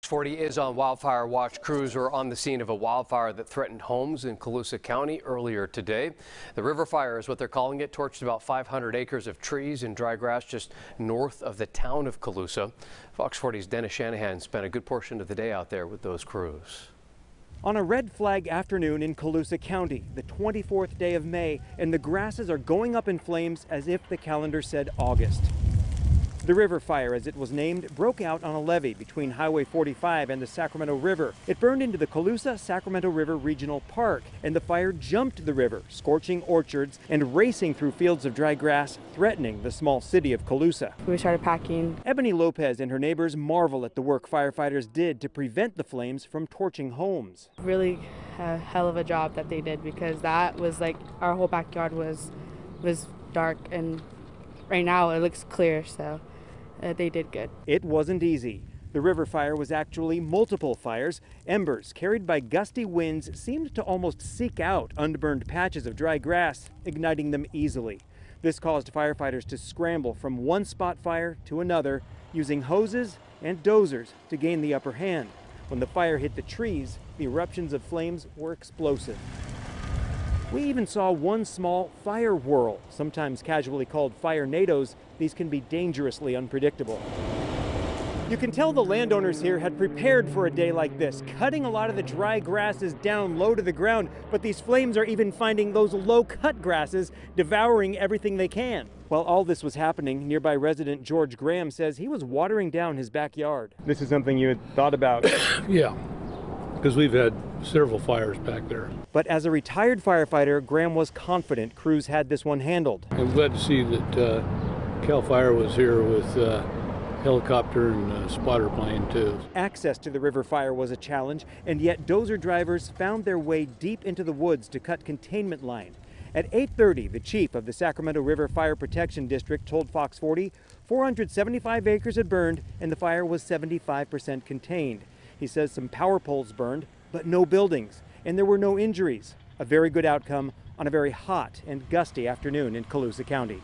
40 is on wildfire watch. Crews are on the scene of a wildfire that threatened homes in Colusa County earlier today. The river fire is what they're calling it, torched about 500 acres of trees and dry grass just north of the town of Colusa. Fox 40's Dennis Shanahan spent a good portion of the day out there with those crews. On a red flag afternoon in Colusa County, the 24th day of May, and the grasses are going up in flames as if the calendar said August. The river fire, as it was named, broke out on a levee between Highway 45 and the Sacramento River. It burned into the Colusa-Sacramento River Regional Park, and the fire jumped the river, scorching orchards and racing through fields of dry grass, threatening the small city of Colusa. We started packing. Ebony Lopez and her neighbors marvel at the work firefighters did to prevent the flames from torching homes. Really a hell of a job that they did, because that was like our whole backyard was dark, and right now it looks clear, so they did good. It wasn't easy. The river fire was actually multiple fires. Embers carried by gusty winds seemed to almost seek out unburned patches of dry grass, igniting them easily. This caused firefighters to scramble from one spot fire to another, using hoses and dozers to gain the upper hand. When the fire hit the trees, the eruptions of flames were explosive. We even saw one small fire whirl, sometimes casually called firenadoes. These can be dangerously unpredictable. You can tell the landowners here had prepared for a day like this, cutting a lot of the dry grasses down low to the ground, but these flames are even finding those low-cut grasses, devouring everything they can. While all this was happening, nearby resident George Graham says he was watering down his backyard. This is something you had thought about? Yeah, because we've had several fires back there. But as a retired firefighter, Graham was confident crews had this one handled. I'm glad to see that CAL FIRE was here with helicopter and spotter plane too. Access to the river fire was a challenge, and yet dozer drivers found their way deep into the woods to cut containment line. At 8:30, the chief of the Sacramento River Fire Protection District told Fox 40 475 acres had burned and the fire was 75% contained. He says some power poles burned, but no buildings, and there were no injuries. A very good outcome on a very hot and gusty afternoon in Colusa County.